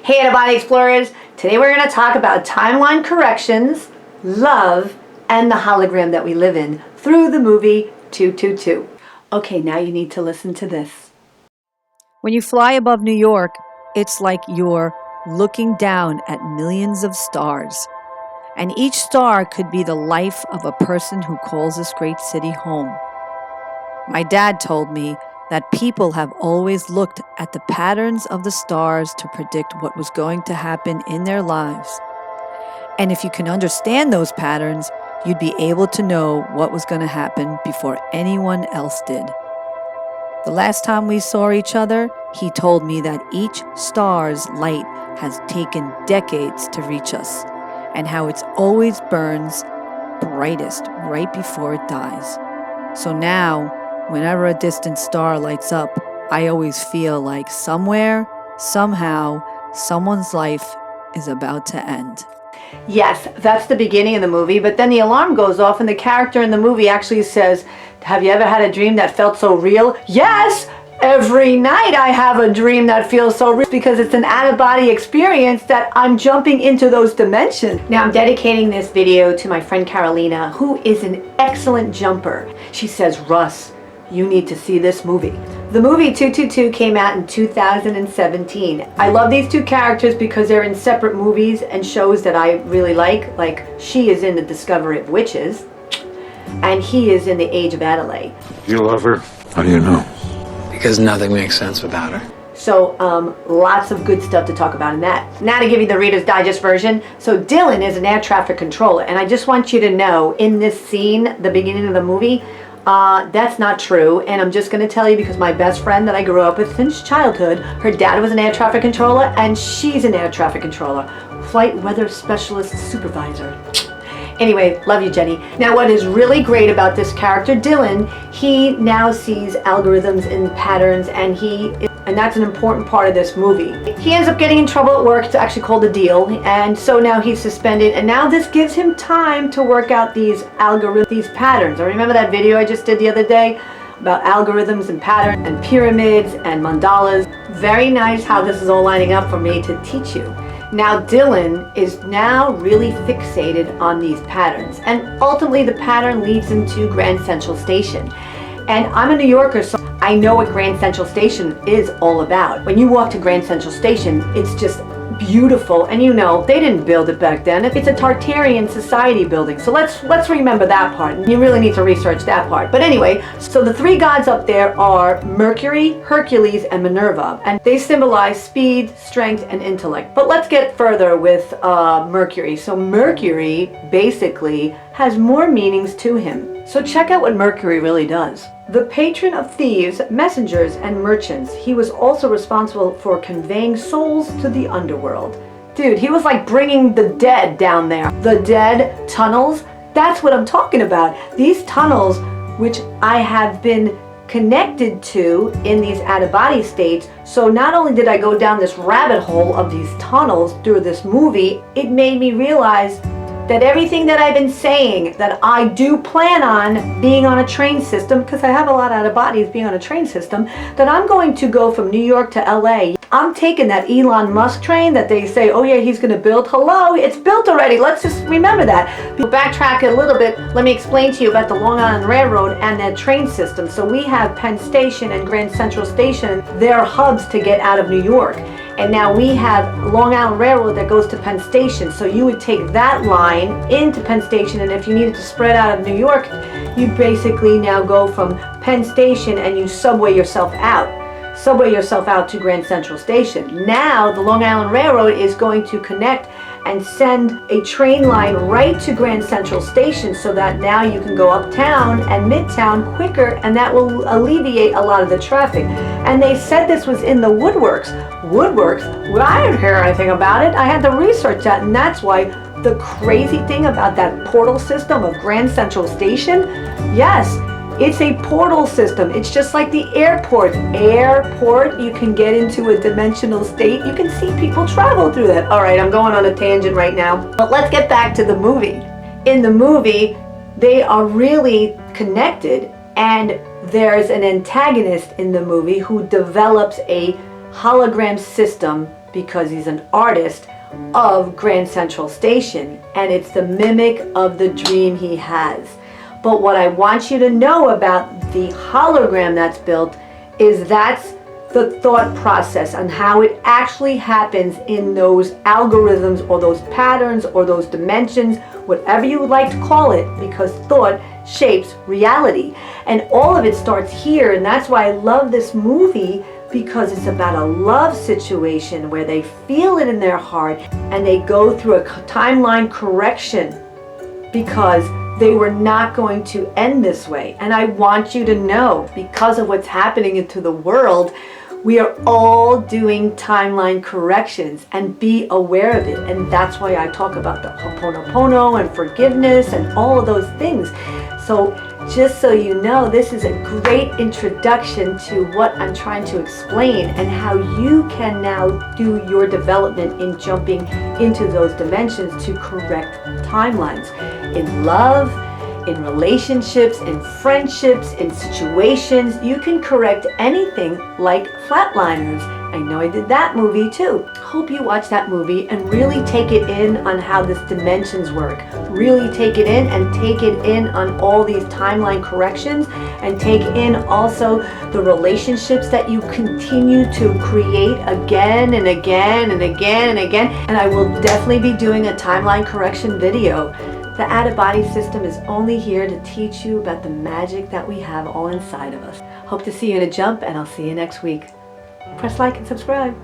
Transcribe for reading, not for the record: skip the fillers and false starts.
Hey Outofbody Explorers! Today we're going to talk about timeline corrections, love, and the hologram that we live in through the movie 222. Okay, now you need to listen to this. When you fly above New York, it's like you're looking down at millions of stars. And each star could be the life of a person who calls this great city home. My dad told me that people have always looked at the patterns of the stars to predict what was going to happen in their lives. And if you can understand those patterns, you'd be able to know what was going to happen before anyone else did. The last time we saw each other, he told me that each star's light has taken decades to reach us, and how it always burns brightest right before it dies. So now, whenever a distant star lights up, I always feel like somewhere, somehow, someone's life is about to end. Yes, that's the beginning of the movie, but then the alarm goes off and the character in the movie actually says, "Have you ever had a dream that felt so real?" Yes! Every night I have a dream that feels so real because it's an out-of-body experience that I'm jumping into those dimensions. Now I'm dedicating this video to my friend Carolina, who is an excellent jumper. She says, "Russ, you need to see this movie." The movie 222 came out in 2017. I love these two characters because they're in separate movies and shows that I really like she is in The Discovery of Witches, and he is in The Age of Adelaide. You love her? How do you know? Because nothing makes sense without her. So lots of good stuff to talk about in that. Now to give you the Reader's Digest version. So Dylan is an air traffic controller, and I just want you to know in this scene, the beginning of the movie, that's not true, and I'm just going to tell you because my best friend that I grew up with since childhood, her dad was an air traffic controller and she's an air traffic controller, flight weather specialist supervisor. Anyway, love you, Jenny. Now what is really great about this character, Dylan, he now sees algorithms and patterns, and that's an important part of this movie. He ends up getting in trouble at work. It's actually called a deal, and so now he's suspended, and now this gives him time to work out these algorithms, these patterns. I remember that video I just did the other day about algorithms and patterns and pyramids and mandalas. Very nice how this is all lining up for me to teach you. Now Dylan is now really fixated on these patterns, and ultimately the pattern leads him to Grand Central Station. And I'm a New Yorker, so I know what Grand Central Station is all about. When you walk to Grand Central Station, it's just beautiful, and you know, they didn't build it back then. It's a Tartarian society building, so let's remember that part. You really need to research that part. But anyway, so the three gods up there are Mercury, Hercules, and Minerva, and they symbolize speed, strength, and intellect. But let's get further with Mercury. So Mercury basically has more meanings to him. So check out what Mercury really does. The patron of thieves, messengers, and merchants, he was also responsible for conveying souls to the underworld. Dude, he was like bringing the dead down there. The dead tunnels, that's what I'm talking about. These tunnels, which I have been connected to in these out-of-body states. So not only did I go down this rabbit hole of these tunnels through this movie, it made me realize that everything that I've been saying, that I do plan on being on a train system, because I have a lot out of bodies being on a train system, that I'm going to go from New York to LA. I'm taking that Elon Musk train that they say, oh yeah, he's going to build. Hello, it's built already. Let's just remember that. We'll backtrack it a little bit. Let me explain to you about the Long Island Railroad and their train system. So we have Penn Station and Grand Central Station. They're hubs to get out of New York. And now we have Long Island Railroad that goes to Penn Station. So you would take that line into Penn Station, and if you needed to spread out of New York, you basically now go from Penn Station and you subway yourself out to Grand Central Station. Now the Long Island Railroad is going to connect and send a train line right to Grand Central Station, so that now you can go uptown and midtown quicker, and that will alleviate a lot of the traffic. And they said this was in the woodworks. Well, I didn't hear anything about it. I had to research that, and that's why the crazy thing about that portal system of Grand Central Station, yes, it's a portal system. It's just like the airport. You can get into a dimensional state. You can see people travel through that. All right, I'm going on a tangent right now. But let's get back to the movie. In the movie, they are really connected, and there's an antagonist in the movie who develops a hologram system because he's an artist of Grand Central Station, and it's the mimic of the dream he has. But what I want you to know about the hologram that's built is that's the thought process on how it actually happens in those algorithms or those patterns or those dimensions, whatever you would like to call it, because thought shapes reality. And all of it starts here, and that's why I love this movie, because it's about a love situation where they feel it in their heart and they go through a timeline correction because they were not going to end this way. And I want you to know, because of what's happening into the world, we are all doing timeline corrections, and be aware of it. And that's why I talk about the Ho'oponopono and forgiveness and all of those things. So just so you know, this is a great introduction to what I'm trying to explain and how you can now do your development in jumping into those dimensions to correct timelines in love, in relationships, in friendships, in situations. You can correct anything, like Flatliners. I know I did that movie too. Hope you watch that movie and really take it in on how this dimensions work. Really take it in, and take it in on all these timeline corrections, and take in also the relationships that you continue to create again and again and again and again. And I will definitely be doing a timeline correction video. The out-of-body system is only here to teach you about the magic that we have all inside of us. Hope to see you in a jump, and I'll see you next week. Press like and subscribe.